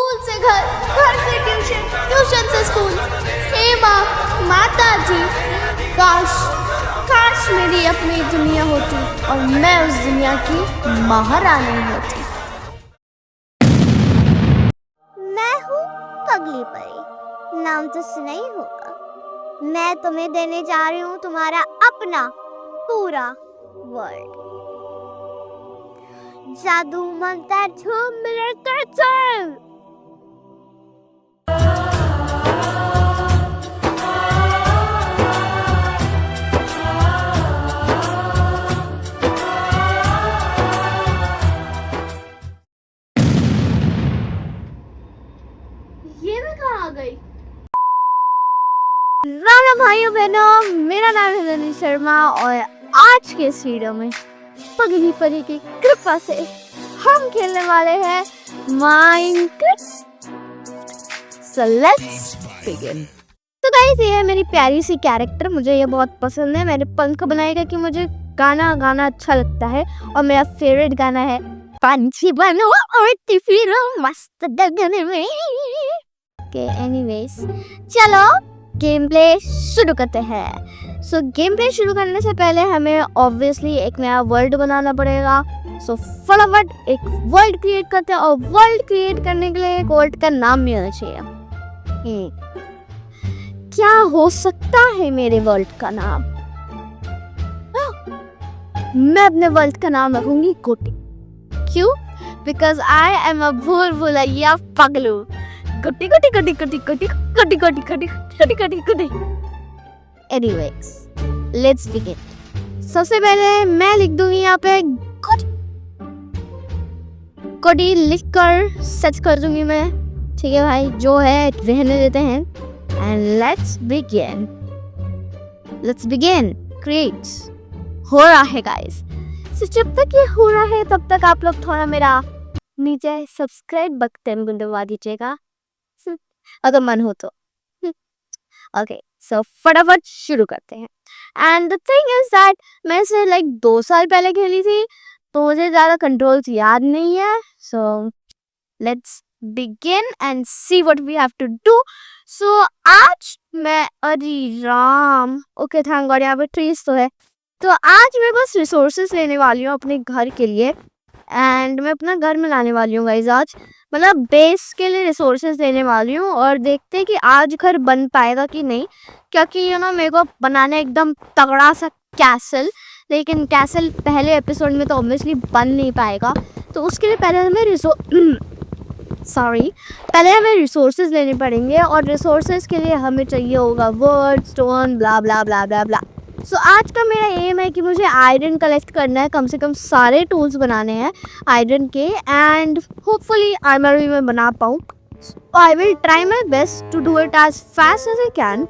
School से घर, घर से ट्यूशन, ट्यूशन से स्कूल। हे माँ, माता जी, काश काश मेरी अपनी दुनिया होती और मैं उस दुनिया की महारानी होती। मैं हूँ पगली परी, नाम तो सुना ही होगा। मैं तुम्हें देने जा रही हूँ तुम्हारा अपना पूरा वर्ल्ड। जादू मंत्र झूम मिलते चल। ये मैं कहाँ आ गई? राम भाइयों बहनों, मेरा नाम है रनी शर्मा और आज के इस वीडियो में पगली परी की कृपा से हम खेलने वाले हैं माइनक्राफ्ट। So let's begin. तो गाइस, ये है मेरी प्यारी सी कैरेक्टर। मुझे ये बहुत पसंद है। मैंने पंख बनाएगा कि मुझे गाना गाना अच्छा लगता है और मेरा फेवरेट गाना है पंछी बनो और फिरो मस्त गगन में। ओके, एनीवेज चलो गेम प्ले शुरू करते हैं। सो गेम प्ले शुरू करने से पहले हमें ऑब्वियसली एक नया वर्ल्ड बनाना पड़ेगा। सो फटाफट एक वर्ल्ड क्रिएट करते हैं और वर्ल्ड क्रिएट करने के लिए एक वर्ल्ड का नाम भी होना चाहिए। क्या हो सकता है मेरे वर्ल्ड का नाम? मैं अपने वर्ल्ड का नाम रखूंगी गोटी। क्यों? बिकॉज आई एम अ भूल भुलैया पगलू। गोटी गोटी गोटी गोटी गोटी गोटी गोटी गोटी गोटी गोटी गोटी। Anyways let's begin. सबसे पहले मैं लिख दूंगी यहाँ पे गोटी लिखकर सर्च कर दूंगी मैं। ठीक है भाई, जो है रहने देते हैं। And let's begin create. हो रहा है गाइस। सो जब तक ये हो रहा है तब तक आप लोग थोड़ा मेरा नीचे सब्सक्राइब बटन को दबा दीजिएगा अगर मन हो तो। ओके, सो फटाफट शुरू करते हैं। And the thing is that मैं इसे लाइक 2 साल पहले खेली थी तो मुझे ज़्यादा कंट्रोल्स याद नहीं है। So let's begin and see what we have to do. So आज मैं अरे राम, ओके थैंक गॉड यहाँ पे ट्रीज तो है। तो आज मैं बस रिसोर्सेज लेने वाली हूँ अपने घर के लिए। एंड मैं अपना घर में लाने वाली हूँ गाइज आज, मतलब बेस के लिए रिसोर्सेज लेने वाली हूँ और देखते हैं कि आज घर बन पाएगा कि नहीं। क्योंकि मेरे को बनाना एकदम तगड़ा सा कैसल, लेकिन कैसल पहले एपिसोड में तो ऑब्वियसली बन नहीं पाएगा। तो उसके लिए पहले हमें रिसोर्सेज लेने पड़ेंगे और रिसोर्सेज के लिए हमें चाहिए होगा वर्ड, स्टोन, ब्ला ब्ला ब्ला ब्ला ब्ला। सो आज का मेरा एम है कि मुझे आयरन कलेक्ट करना है, कम से कम सारे टूल्स बनाने हैं आयरन के। एंड होपफुली आर्मर भी मैं बना पाऊँ। I will try my best to do it as fast as I can,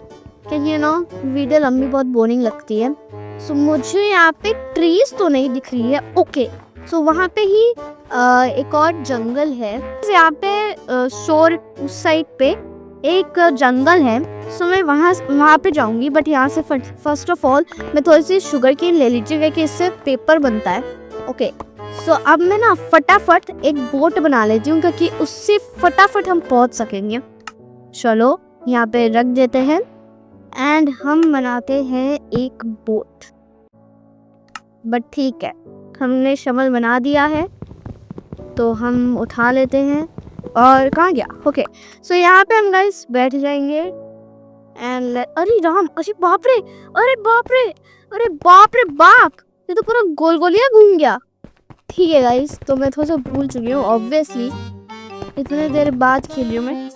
क्योंकि वीडियो लंबी बहुत बोरिंग लगती है। सो मुझे यहाँ पे ट्रीज तो नहीं दिख रही है। ओके, सो वहाँ पे ही एक और जंगल है। यहाँ पे शोर उस साइड पे एक जंगल है। सो मैं वहाँ पे जाऊंगी। बट यहाँ से फर्स्ट ऑफ ऑल मैं थोड़ी सी शुगर केन ले लीजिएगा कि इससे पेपर बनता है। ओके, सो अब मैं ना फटाफट एक बोट बना लेती हूँ क्योंकि उससे फटाफट हम पहुँच सकेंगे। चलो यहाँ पे रख देते हैं एंड हम बनाते हैं एक बोट। बट ठीक है, हमने शमल बना दिया है तो हम उठा लेते हैं। और कहाँ गया? ओके, सो यहाँ पे हम गाइस बैठ जाएंगे एंड अरे राम, अरे बाप रे, अरे बाप रे, अरे बाप रे बाप, ये तो पूरा गोल गोलियां घूम गया। ठीक है गाइस, तो मैं थोड़ा सा भूल चुकी हूँ ऑब्वियसली, इतने देर बाद खेली हूँ मैं।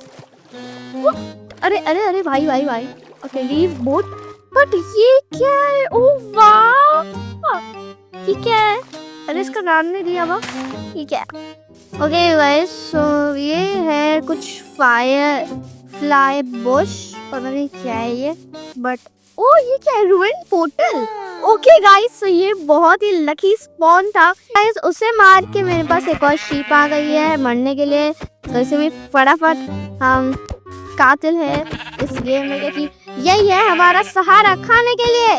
अरे अरे अरे भाई भाई भाई। Okay, leave boat. बट ये क्या है? ओह वाह, ये क्या है? अरे इसका नाम नहीं दिया हुआ, ये क्या है? ओके गाइस, सो ये है कुछ फायर फ्लाई बुश, पता नहीं क्या है ये। बट ओ ये क्या है? रूइन पोर्टल। ओके गाइस, सो ये बहुत ही लकी स्पॉन था गाइस। उसे मार के मेरे पास एक और शीप आ गई है मरने के लिए। तो इसे भी फटाफट हम कातिल है इस गेम में, क्योंकि यही है हमारा सहारा खाने के लिए।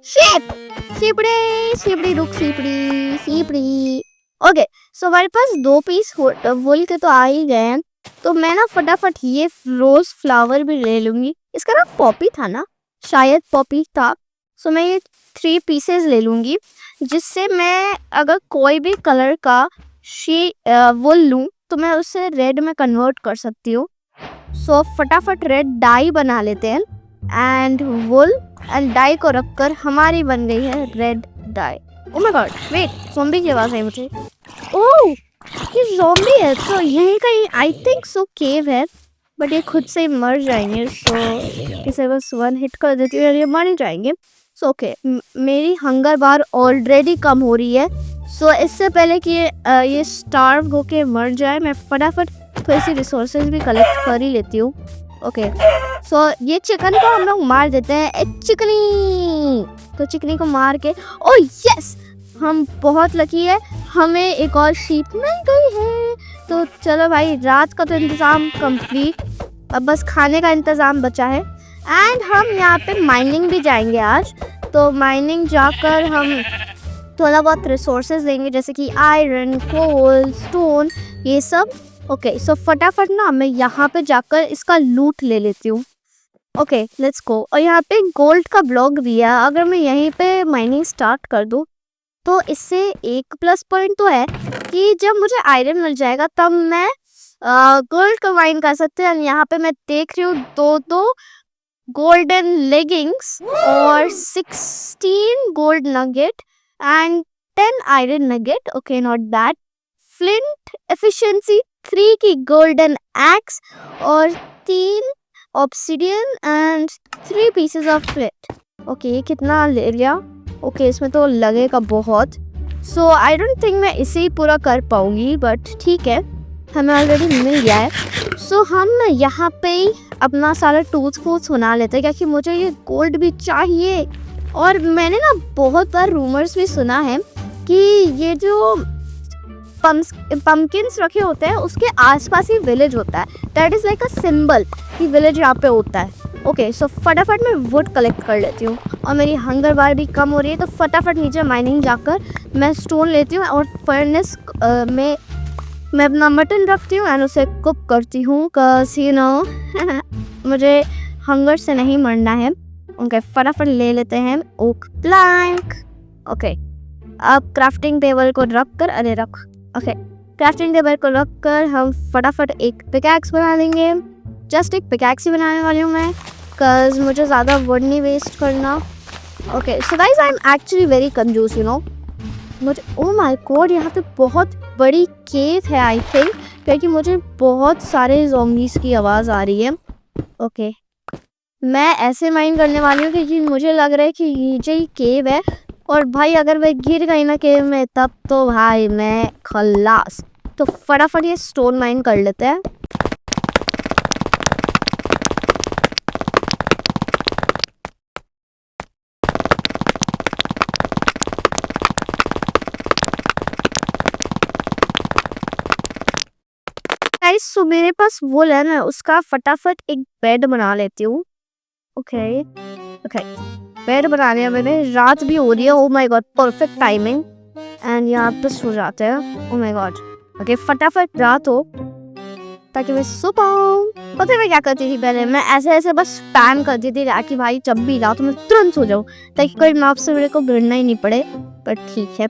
शीप, सीपड़ी सीपड़ी रुक, सीपड़ी सीपड़ी। ओके, सो हमारे पास 2 पीस वुल के तो आ ही गए हैं। तो मैं ना फटाफट ये रोज फ्लावर भी ले लूंगी। इसका नाम पॉपी था ना, शायद पॉपी था। सो मैं ये 3 पीसेस ले लूंगी, जिससे मैं अगर कोई भी कलर का वुल लूँ तो मैं उसे रेड में कन्वर्ट कर सकती हूँ। सो फटाफट रेड डाई बना लेते हैं एंड वुल एंड डाई को रखकर हमारी बन गई है red dye. Oh my god, wait, zombie की आवाज़ आई मुझे। ओह, ये ज़ॉम्बी है। सो यहीं कहीं आई थिंक सो केव है, बट ये खुद से ही मर जाएंगे। सो इसे बस 1 हिट कर देती हूँ और ये मर जाएंगे। सो ओके, मेरी हंगर बार ऑलरेडी कम हो रही है। सो इससे पहले कि ये स्टार्व होके मर जाए, मैं फटाफट थोड़ी सी रिसोर्सेज भी कलेक्ट कर ही लेती हूँ। ओके, सो ये चिकन को हम लोग मार देते हैं। एक चिकनी, तो चिकनी को मार के, ओह यस, हम बहुत लकी है, हमें एक और शीप मिल गई है। तो चलो भाई, रात का तो इंतज़ाम कंप्लीट, अब बस खाने का इंतज़ाम बचा है। एंड हम यहाँ पे माइनिंग भी जाएंगे आज। तो माइनिंग जाकर हम थोड़ा बहुत रिसोर्सेज लेंगे, जैसे कि आयरन, कोल, स्टोन, ये सब। ओके, सो फटाफट ना मैं यहाँ पे जाकर इसका लूट ले लेती हूँ। Okay, let's go. और यहाँ पे गोल्ड का ब्लॉक भी है, अगर मैं यहीं पे माइनिंग स्टार्ट कर दूँ तो इससे एक प्लस पॉइंट तो है कि जब मुझे आयरन मिल जाएगा तब मैं गोल्ड को माइन कर सकते हैं। यहाँ पे मैं देख रही हूँ दो गोल्डन लेगिंग्स और 16 gold nugget and 10 iron nugget. Okay, not bad. Flint efficiency 3 की गोल्डन एक्स और 3 obsidian and 3 pieces of flint. Okay, कितना ले लिया? ओके, इसमें तो लगेगा बहुत। सो आई डोंट थिंक मैं इसे ही पूरा कर पाऊंगी, बट ठीक है, हमें ऑलरेडी मिल गया है। सो हम ना यहाँ पे ही अपना सारा टूल्स फूल्स बना लेते हैं, क्योंकि मुझे ये गोल्ड भी चाहिए। और मैंने ना बहुत बार रूमर्स भी सुना है कि ये जो पम्पकिन्स रखे होते हैं उसके आसपास ही विलेज होता है। That is like a symbol कि विलेज यहाँ पे होता है। ओके, सो फटाफट मैं वुड कलेक्ट कर लेती हूँ और मेरी हंगर बार भी कम हो रही है। तो फटाफट नीचे माइनिंग जाकर मैं स्टोन लेती हूँ और फर्नेस में मैं अपना मटन रखती हूँ एंड उसे कुक करती हूँ, कस यू नो मुझे हंगर से नहीं मरना है। ओके, फटाफट ले लेते हैं ओक प्लैंक। ओके, अब क्राफ्टिंग टेबल को रख कर, अरे रख, ओके, क्राफ्टिंग टेबल को रख कर हम फटाफट एक पिकैक्स बना लेंगे। जस्ट एक पिकैक्स ही बनाने वाली हूँ मैं, कज मुझे ज़्यादा वुड नहीं वेस्ट करना। Okay, so guys, I am actually very कंजूस, यू नो। मुझे, ओह माय गॉड, यहाँ पे बहुत बड़ी केव है आई थिंक, क्योंकि मुझे बहुत सारे ज़ॉम्बीज़ की आवाज़ आ रही है। ओके, मैं ऐसे माइन करने वाली हूँ क्योंकि मुझे लग रहा है कि नीचे ही केव है, और भाई अगर मैं गिर गई ना केव में तब तो भाई मैं खल्लास। तो फटाफट ये स्टोन माइन कर लेते हैं। सो मेरे पास वुल है ना, उसका फटाफट एक बेड बना लेती हूँ। ओके, बेड बना लिया मैंने, रात भी हो रही है। ओह my God, perfect timing. And यहाँ पे सो जाते हैं। ओह माय गॉड, ओके, फटाफट रात हो ताकि मैं सो पाऊँ। पता है मैं क्या करती थी पहले? मैं ऐसे बस स्पैम करती थी कि भाई जब भी रात मैं तुरंत सो जाऊँ, ताकि कोई नाप से मेरे को गिरना ही नहीं पड़े। पर ठीक है,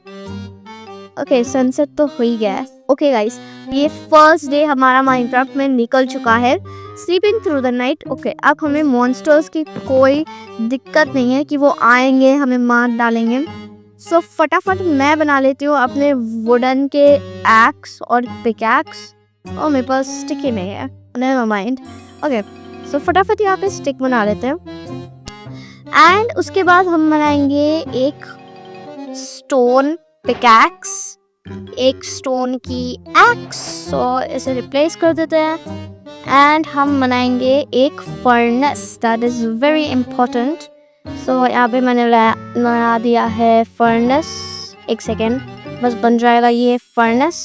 ओके, सनसेट तो हो ही गया है। ओके गाइस, ये फर्स्ट डे हमारा माइनक्राफ्ट में निकल चुका है, sleeping through the night. Okay, अब हमें मॉन्स्टर्स की कोई दिक्कत नहीं है कि वो आएंगे हमें मार डालेंगे। सो फटाफट मैं बना लेती हूँ अपने वुडन के एक्स और पिकैक्स। और मेरे पास स्टिक ही नहीं है, नेवर माइंड। ओके, सो फटाफट यहाँ पे स्टिक बना लेते हैं एंड उसके बाद हम बनाएंगे एक स्टोन पिकैक्स, एक स्टोन की एक्स, सो इसे रिप्लेस कर देते हैं एंड हम बनाएंगे एक furnace, that is very important. So यहाँ पे मैंने बना दिया है फर्नेस। एक सेकेंड, बस बन जाएगा ये फर्नेस।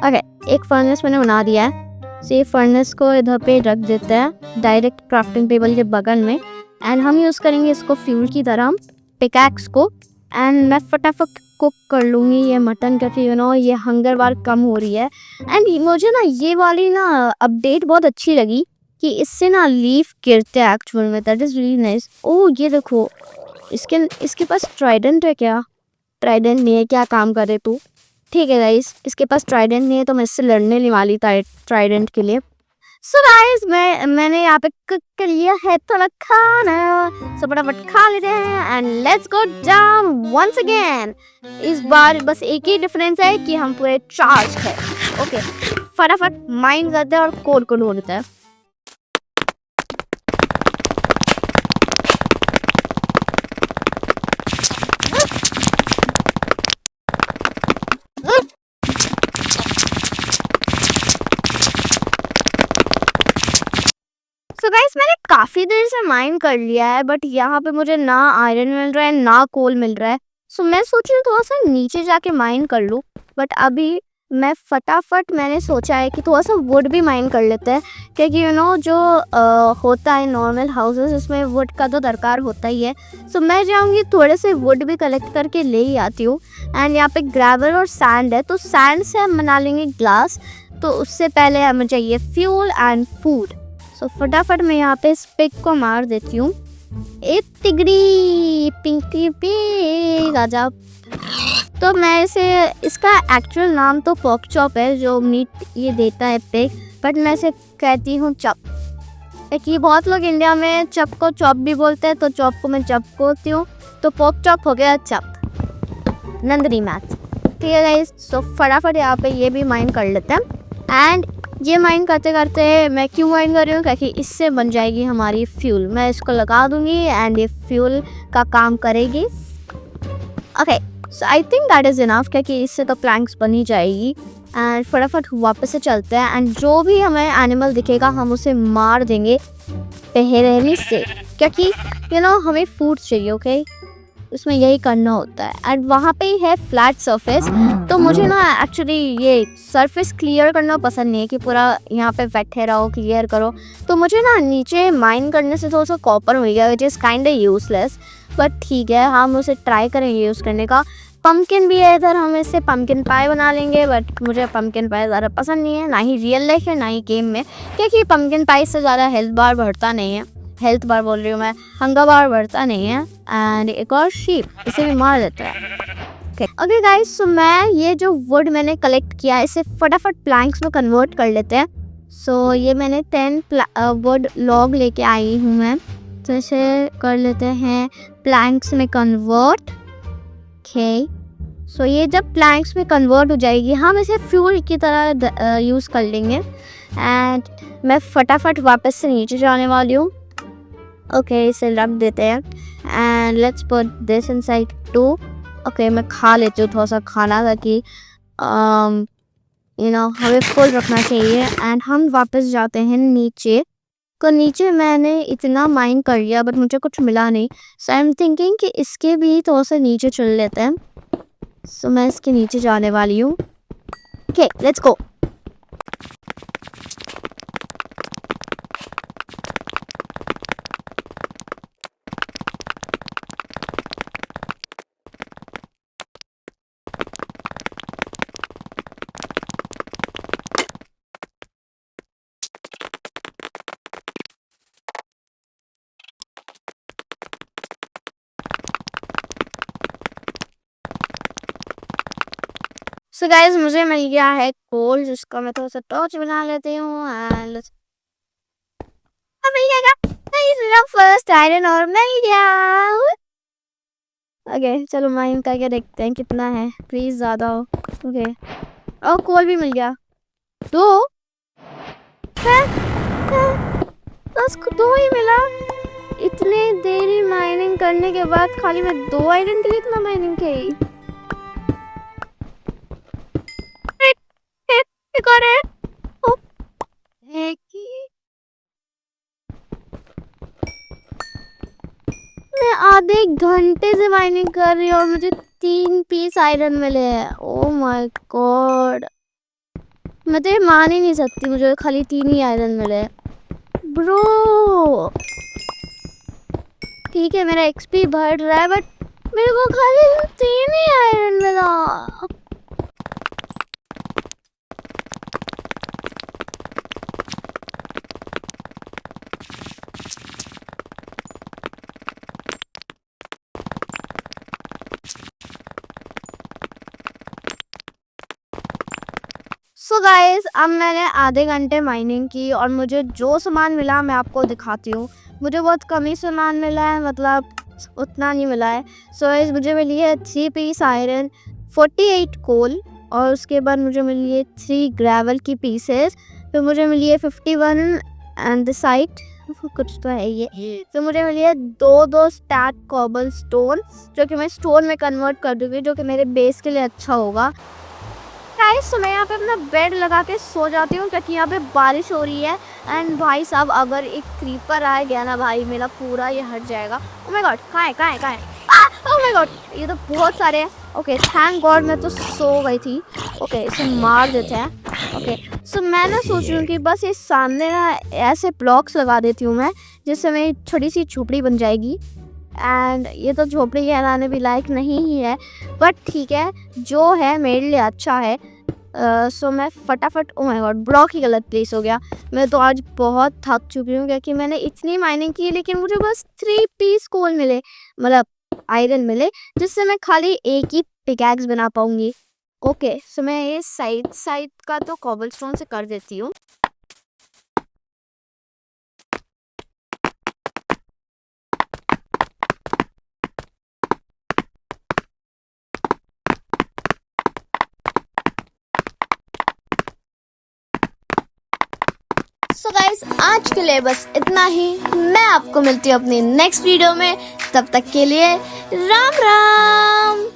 ओके, एक फर्नेस मैंने बना दिया है। सो ये फर्नेस को इधर पे रख देते हैं डायरेक्ट क्राफ्टिंग टेबल के बगल में, एंड हम यूज़ करेंगे इसको फ्यूल की तरह पिकैक्स को। एंड मैं फटाफट कुक कर लूँगी ये मटन, क्योंकि ये हंगर बार कम हो रही है। एंड मुझे ना ये वाली ना अपडेट बहुत अच्छी लगी कि इससे ना लीफ गिरते हैं एक्चुअल में। That is really nice. ओह ये देखो, इसके पास ट्राइडेंट है क्या? ट्राइडेंट नहीं है, क्या काम करे तू? ठीक है गाइस, इसके पास ट्राइडेंट नहीं है तो मैं इससे लड़ने नहीं वाली ट्राइडेंट के लिए। सो गाइस मैंने यहाँ पे कुक कर लिया है थोड़ा खाना, सो फटाफट खा लेते हैं and let's go down once again. इस बार बस एक ही डिफरेंस है कि हम पूरे चार्ज है। ओके फटाफट माइन करते हैं और कोड को ढूंढते हैं। सो गाइस मैंने काफ़ी देर से माइन कर लिया है, बट यहाँ पे मुझे ना आयरन मिल रहा है ना कोल मिल रहा है। सो मैं सोच रही हूँ थोड़ा सा नीचे जाके माइन कर लूँ, बट अभी मैं फटाफट मैंने सोचा है कि थोड़ा सा वुड भी माइन कर लेते हैं, क्योंकि जो होता है नॉर्मल हाउसेस इसमें वुड का तो दरकार होता ही है। सो मैं जाऊँगी थोड़े से वुड भी कलेक्ट करके ले ही आती हूँ। एंड यहाँ पे ग्रेवल और सैंड है, तो सैंड से हम बना लेंगे ग्लास। तो उससे पहले हमें चाहिए फ्यूल एंड फूड। सो फटाफट मैं यहाँ पे इस पिग को मार देती हूँ। एक तिगड़ी पिंकी पिग आजा। तो मैं इसका एक्चुअल नाम तो पॉक चॉप है, जो मीट ये देता है पिग, बट मैं इसे कहती हूँ चप। एक ये बहुत लोग इंडिया में चप को चॉप भी बोलते हैं, तो चॉप को मैं चप बोलती हूँ, तो पॉक चॉप हो गया चप। नंदनी मैथ। ठीक है गाइस, सो फटाफट यहाँ पे ये भी माइन कर लेते हैं। एंड ये माइन करते करते मैं क्यों माइन कर रही हूँ, क्योंकि इससे बन जाएगी हमारी फ्यूल। मैं इसको लगा दूंगी एंड ये फ्यूल का काम करेगी। Okay so I think that is enough, क्योंकि इससे तो प्लैंक्स बन ही जाएगी। एंड फटाफट वापस से चलते हैं एंड जो भी हमें एनिमल दिखेगा हम उसे मार देंगे पहले से, क्योंकि हमें फूड चाहिए। ओके उसमें यही करना होता है। एंड वहाँ पे ही है फ्लैट सरफेस, तो मुझे ना एक्चुअली ये सरफेस क्लियर करना पसंद नहीं है कि पूरा यहाँ पे बैठे रहो क्लियर करो। तो मुझे ना नीचे माइन करने से थोड़ा सा कॉपर हो गया, which is kind useless, but ठीक है हम उसे ट्राई करेंगे यूज़ करने का। पम्पकिन भी है इधर, हम इससे पम्पकिन पाई बना लेंगे, बट मुझे पम्पकिन पाई ज़्यादा पसंद नहीं है, ना ही रियल लाइफ है ना ही गेम में, क्योंकि पम्पकिन पाई से ज़्यादा हेल्थ बार बढ़ता नहीं है। हेल्थ बार बोल रही हूँ मैं, हंगर बार बढ़ता नहीं है। एंड एक और शीप, इसे भी मार देता है। ओके गाइस, सो मैं ये जो वुड मैंने कलेक्ट किया है इसे फटाफट प्लैंक्स में कन्वर्ट कर लेते हैं। सो ये मैंने 10 वुड लॉग लेके आई हूँ मैं, तो इसे कर लेते हैं प्लैंक्स में कन्वर्ट। ओके सो ये जब प्लैंक्स में कन्वर्ट हो जाएगी हम इसे फ्यूल की तरह यूज़ कर लेंगे। एंड मैं फटाफट वापस से नीचे जाने वाली हूँ। ओके इसे रख देते हैं and let's put this inside too. Okay मैं खा लेती हूँ थोड़ा सा खाना, ताकि हमें फुल रखना चाहिए। एंड हम वापस जाते हैं नीचे। तो नीचे मैंने इतना माइन कर लिया बट मुझे कुछ मिला नहीं, सो आई एम थिंकिंग कि इसके भी थोड़ा सा नीचे चल लेते हैं। सो मैं इसके नीचे जाने वाली हूँ। Okay let's go. So guys मुझे मिल गया है कोल, जिसका मैं थोड़ा सा टॉर्च बना लेती हूँ। एंड मिल जाएगा फर्स्ट आयरन और मिल गया। ओके चलो माइन करके देखते हैं कितना है, प्लीज ज़्यादा हो। ओके और कोल भी मिल गया, दो बस दो ही मिला। इतने देरी माइनिंग करने के बाद खाली मैं 2 आयरन के लिए इतना माइनिंग की। मैं आधे घंटे से माइनिंग कर रही हूँ और मुझे 3 पीस आयरन मिले हैं। ओह माय गॉड, मैं तो ये मान ही नहीं सकती, मुझे खाली 3 ही आयरन मिले ब्रो। ठीक है मेरा एक्सपी बढ़ रहा है, बट मेरे को खाली 3 ही आयरन मिला। सो गाइस, अब मैंने आधे घंटे माइनिंग की और मुझे जो सामान मिला मैं आपको दिखाती हूँ। मुझे बहुत कम ही सामान मिला है, मतलब उतना नहीं मिला है। सो गाइस, मुझे मिली है 3 पीस आयरन, 48 कोल, और उसके बाद मुझे मिली है 3 ग्रेवल की पीसेस। फिर मुझे मिली है 51 एंडसाइट, कुछ तो है ये। फिर मुझे मिली है 2 स्टैक कॉबल स्टोन, जो कि मैं स्टोन में कन्वर्ट कर दूँगी, जो कि मेरे बेस के लिए अच्छा होगा। गाइस, तो मैं यहाँ पे अपना बेड लगा के सो जाती हूँ, क्योंकि यहाँ पे बारिश हो रही है। एंड भाई साहब, अगर एक क्रीपर आ गया ना भाई, मेरा पूरा ये हट जाएगा। ओह माय गॉड, कहाँ है? ओह माय गॉड, ये तो बहुत सारे हैं। ओके, थैंक गॉड मैं तो सो गई थी। ओके, इसे मार देते हैं। ओके, सो मैं ना सोच रही हूँ कि बस इस सामने ना ऐसे ब्लॉक्स लगा देती हूँ मैं, जिससे मेरी छोटी सी झोपड़ी बन जाएगी। एंड ये तो झोपड़ी कहलाने भी लायक नहीं ही है, बट ठीक है, जो है मेरे लिए अच्छा है। सो मैं फटाफट, ओ माय गॉड, ब्लॉक ही गलत प्लेस हो गया। मैं तो आज बहुत थक चुकी हूँ, क्योंकि मैंने इतनी माइनिंग की, लेकिन मुझे बस 3 पीस कोल मिले, मतलब आयरन मिले, जिससे मैं खाली एक ही पिकैक्स बना पाऊंगी। ओके, सो मैं ये साइड का तो कॉबलस्टोन से कर देती हूँ। सो गाइस, आज के लिए बस इतना ही। मैं आपको मिलती हूँ अपनी नेक्स्ट वीडियो में। तब तक के लिए राम राम।